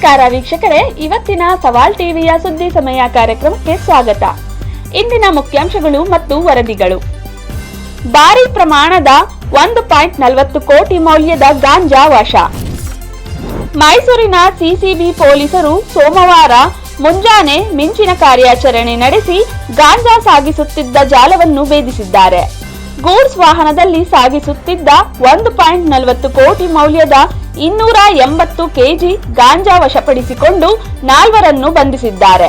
ನಮಸ್ಕಾರ ವೀಕ್ಷಕರೇ, ಇವತ್ತಿನ ಸವಾಲ್ ಟಿವಿಯ ಸುದ್ದಿ ಸಮಯ ಕಾರ್ಯಕ್ರಮಕ್ಕೆ ಸ್ವಾಗತ. ಇಂದಿನ ಮುಖ್ಯಾಂಶಗಳು ಮತ್ತು ವರದಿಗಳು. ಭಾರಿ ಪ್ರಮಾಣದ 1.40 ಕೋಟಿ ಮೌಲ್ಯದ ಗಾಂಜಾ ವಶ. ಮೈಸೂರಿನ ಸಿಸಿಬಿ ಪೊಲೀಸರು ಸೋಮವಾರ ಮುಂಜಾನೆ ಮಿಂಚಿನ ಕಾರ್ಯಾಚರಣೆ ನಡೆಸಿ ಗಾಂಜಾ ಸಾಗಿಸುತ್ತಿದ್ದ ಜಾಲವನ್ನು ಭೇದಿಸಿದ್ದಾರೆ. ಗೂಡ್ಸ್ ವಾಹನದಲ್ಲಿ ಸಾಗಿಸುತ್ತಿದ್ದ 1.40 ಕೋಟಿ ಮೌಲ್ಯದ 280 ಕೆಜಿ ಗಾಂಜಾ ವಶಪಡಿಸಿಕೊಂಡು 4ರನ್ನು ಬಂಧಿಸಿದ್ದಾರೆ.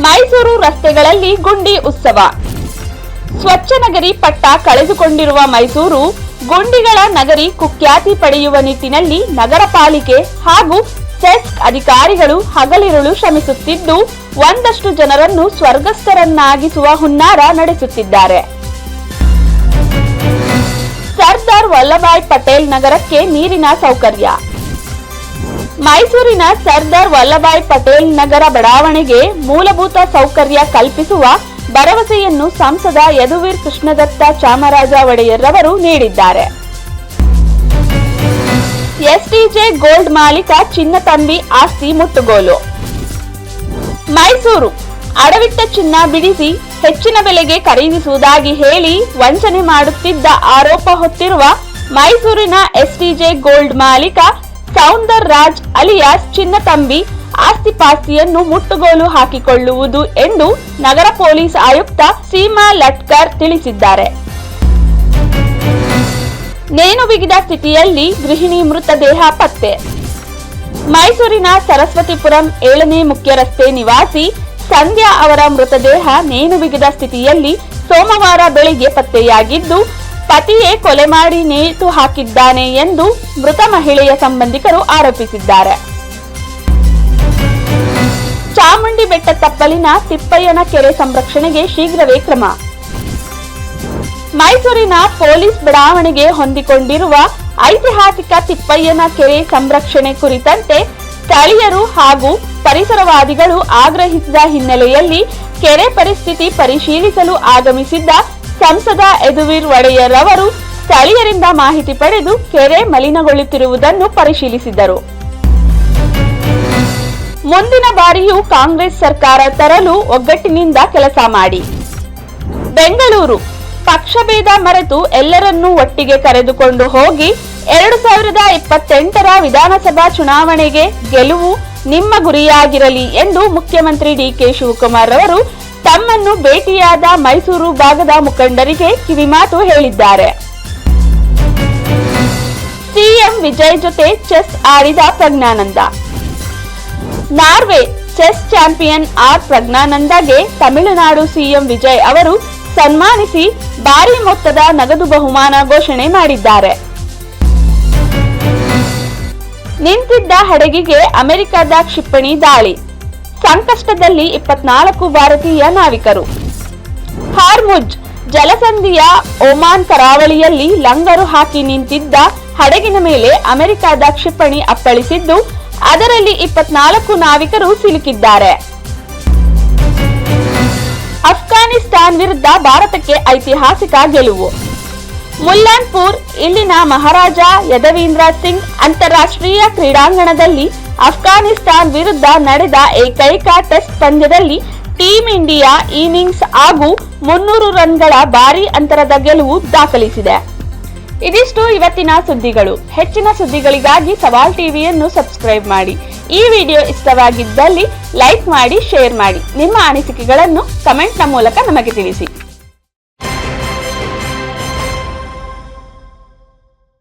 ಮೈಸೂರು ರಸ್ತೆಗಳಲ್ಲಿ ಗುಂಡಿ ಉತ್ಸವ. ಸ್ವಚ್ಛ ನಗರಿ ಪಟ್ಟ ಕಳೆದುಕೊಂಡಿರುವ ಮೈಸೂರು ಗುಂಡಿಗಳ ನಗರಿ ಕುಖ್ಯಾತಿ ಪಡೆಯುವ ನಿಟ್ಟಿನಲ್ಲಿ ನಗರ ಪಾಲಿಕೆ ಹಾಗೂ ಸೆಸ್ಕ್ ಅಧಿಕಾರಿಗಳು ಹಗಲಿರುಳು ಶ್ರಮಿಸುತ್ತಿದ್ದು, ಒಂದಷ್ಟು ಜನರನ್ನು ಸ್ವರ್ಗಸ್ಥರನ್ನಾಗಿಸುವ ಹುನ್ನಾರ ನಡೆಸುತ್ತಿದ್ದಾರೆ. ಸರ್ದಾರ್ ವಲ್ಲಭಾಯ್ ಪಟೇಲ್ ನಗರಕ್ಕೆ ನೀರಿನ ಸೌಕರ್ಯ. ಮೈಸೂರಿನ ಸರ್ದಾರ್ ವಲ್ಲಭಾಯ್ ಪಟೇಲ್ ನಗರ ಬಡಾವಣೆಗೆ ಮೂಲಭೂತ ಸೌಕರ್ಯ ಕಲ್ಪಿಸುವ ಭರವಸೆಯನ್ನು ಸಂಸದ ಯದುವೀರ್ ಕೃಷ್ಣದತ್ತ ಚಾಮರಾಜ ಒಡೆಯರ್ ರವರು ನೀಡಿದ್ದಾರೆ. ಎಸ್ಟಿಜೆ ಗೋಲ್ಡ್ ಮಾಲೀಕ ಚಿನ್ನತಂಬಿ ಆಸ್ತಿ ಮುಟ್ಟುಗೋಲು. ಮೈಸೂರು ಅಡವಿಟ್ಟ ಚಿನ್ನ ಬಿಡಿಸಿ ಹೆಚ್ಚಿನ ಬೆಲೆಗೆ ಖರೀದಿಸುವುದಾಗಿ ಹೇಳಿ ವಂಚನೆ ಮಾಡುತ್ತಿದ್ದ ಆರೋಪ ಹೊತ್ತಿರುವ ಮೈಸೂರಿನ ಎಸ್ಟಿಜೆ ಗೋಲ್ಡ್ ಮಾಲೀಕ ಸೌಂದರ್ ರಾಜ್ ಅಲಿಯಾಸ್ ಚಿನ್ನತಂಬಿ ಆಸ್ತಿಪಾಸ್ತಿಯನ್ನು ಮುಟ್ಟುಗೋಲು ಹಾಕಿಕೊಳ್ಳುವುದು ಎಂದು ನಗರ ಪೊಲೀಸ್ ಆಯುಕ್ತ ಸೀಮಾ ಲಟ್ಕರ್ ತಿಳಿಸಿದ್ದಾರೆ. ನೇಣು ಬಿಗಿದ ಸ್ಥಿತಿಯಲ್ಲಿ ಗೃಹಿಣಿ ಮೃತದೇಹ ಪತ್ತೆ. ಮೈಸೂರಿನ ಸರಸ್ವತಿಪುರಂ 7ನೇ ಮುಖ್ಯ ರಸ್ತೆ ನಿವಾಸಿ ಸಂಧ್ಯಾ ಅವರ ಮೃತದೇಹ ನೇಣು ಬಿಗಿದ ಸ್ಥಿತಿಯಲ್ಲಿ ಸೋಮವಾರ ಬೆಳಿಗ್ಗೆ ಪತ್ತೆಯಾಗಿದ್ದು, ಪತಿಯೇ ಕೊಲೆ ಮಾಡಿ ನೇತು ಹಾಕಿದ್ದಾನೆ ಎಂದು ಮೃತ ಮಹಿಳೆಯ ಸಂಬಂಧಿಕರು ಆರೋಪಿಸಿದ್ದಾರೆ. ಚಾಮುಂಡಿ ಬೆಟ್ಟ ತಪ್ಪಲಿನ ತಿಪ್ಪಯ್ಯನ ಕೆರೆ ಸಂರಕ್ಷಣೆಗೆ ಶೀಘ್ರವೇ ಕ್ರಮ. ಮೈಸೂರಿನ ಪೊಲೀಸ್ ಬಡಾವಣೆಗೆ ಹೊಂದಿಕೊಂಡಿರುವ ಐತಿಹಾಸಿಕ ತಿಪ್ಪಯ್ಯನ ಕೆರೆ ಸಂರಕ್ಷಣೆ ಕುರಿತಂತೆ ಸ್ಥಳೀಯರು ಹಾಗೂ ಪರಿಸರವಾದಿಗಳು ಆಗ್ರಹಿಸಿದ ಹಿನ್ನೆಲೆಯಲ್ಲಿ ಕೆರೆ ಪರಿಸ್ಥಿತಿ ಪರಿಶೀಲಿಸಲು ಆಗಮಿಸಿದ್ದ ಸಂಸದ ಯದುವೀರ್ ಒಡೆಯರ್ ಅವರು ಸ್ಥಳೀಯರಿಂದ ಮಾಹಿತಿ ಪಡೆದು ಕೆರೆ ಮಲಿನಗೊಳ್ಳುತ್ತಿರುವುದನ್ನು ಪರಿಶೀಲಿಸಿದರು. ಮುಂದಿನ ಬಾರಿಯೂ ಕಾಂಗ್ರೆಸ್ ಸರ್ಕಾರ ತರಲು ಒಗ್ಗಟ್ಟಿನಿಂದ ಕೆಲಸ ಮಾಡಿ. ಬೆಂಗಳೂರು ಪಕ್ಷಭೇದ ಮರೆತು ಎಲ್ಲರನ್ನೂ ಒಟ್ಟಿಗೆ ಕರೆದುಕೊಂಡು ಹೋಗಿ 2028ರ ವಿಧಾನಸಭಾ ಚುನಾವಣೆಗೆ ಗೆಲುವು ನಿಮ್ಮ ಗುರಿಯಾಗಿರಲಿ ಎಂದು ಮುಖ್ಯಮಂತ್ರಿ ಡಿಕೆ ಶಿವಕುಮಾರ್ ಅವರು ತಮ್ಮನ್ನು ಭೇಟಿಯಾದ ಮೈಸೂರು ಭಾಗದ ಮುಖಂಡರಿಗೆ ಕಿವಿಮಾತು ಹೇಳಿದ್ದಾರೆ. ಸಿಎಂ ವಿಜಯ್ ಜೊತೆ ಚೆಸ್ ಆಡಿದ ಪ್ರಜ್ಞಾನಂದ. ನಾರ್ವೆ ಚೆಸ್ ಚಾಂಪಿಯನ್ ಪ್ರಜ್ಞಾನಂದಗೆ ತಮಿಳುನಾಡು ಸಿಎಂ ವಿಜಯ್ ಅವರು ಸನ್ಮಾನಿಸಿ ಭಾರಿ ಮೊತ್ತದ ನಗದು ಬಹುಮಾನ ಘೋಷಣೆ ಮಾಡಿದ್ದಾರೆ. ನಿಂತಿದ್ದ ಹಡಗಿಗೆ ಅಮೆರಿಕದ ಕ್ಷಿಪಣಿ ದಾಳಿ. ಸಂಕಷ್ಟದಲ್ಲಿ 24 ಭಾರತೀಯ ನಾವಿಕರು. ಹಾರ್ಮುಜ್ ಜಲಸಂಧಿಯ ಒಮಾನ್ ಕರಾವಳಿಯಲ್ಲಿ ಲಂಗರು ಹಾಕಿ ನಿಂತಿದ್ದ ಹಡಗಿನ ಮೇಲೆ ಅಮೆರಿಕದ ಕ್ಷಿಪಣಿ ಅಪ್ಪಳಿಸಿದ್ದು, ಅದರಲ್ಲಿ 24 ನಾವಿಕರು ಸಿಲುಕಿದ್ದಾರೆ. ಅಫ್ಘಾನಿಸ್ತಾನ್ ವಿರುದ್ಧ ಭಾರತಕ್ಕೆ ಐತಿಹಾಸಿಕ ಗೆಲುವು. ಮುಲ್ಲಾನ್ಪುರ್ ಇಲ್ಲಿನ ಮಹಾರಾಜ ಯದವೀಂದ್ರ ಸಿಂಗ್ ಅಂತಾರಾಷ್ಟ್ರೀಯ ಕ್ರೀಡಾಂಗಣದಲ್ಲಿ ಅಫ್ಘಾನಿಸ್ತಾನ್ ವಿರುದ್ಧ ನಡೆದ ಏಕೈಕ ಟೆಸ್ಟ್ ಪಂದ್ಯದಲ್ಲಿ ಟೀಂ ಇಂಡಿಯಾ ಇನ್ನಿಂಗ್ಸ್ ಹಾಗೂ 300 ರನ್ಗಳ ಭಾರೀ ಅಂತರದ ಗೆಲುವು ದಾಖಲಿಸಿದೆ. ಇದಿಷ್ಟು ಇವತ್ತಿನ ಸುದ್ದಿಗಳು. ಹೆಚ್ಚಿನ ಸುದ್ದಿಗಳಿಗಾಗಿ ಸವಾಲ್ ಟಿವಿಯನ್ನು ಸಬ್ಸ್ಕ್ರೈಬ್ ಮಾಡಿ. ಈ ವಿಡಿಯೋ ಇಷ್ಟವಾಗಿದ್ದಲ್ಲಿ ಲೈಕ್ ಮಾಡಿ, ಶೇರ್ ಮಾಡಿ. ನಿಮ್ಮ ಅನಿಸಿಕೆಗಳನ್ನು ಕಮೆಂಟ್ನ ಮೂಲಕ ನಮಗೆ ತಿಳಿಸಿ.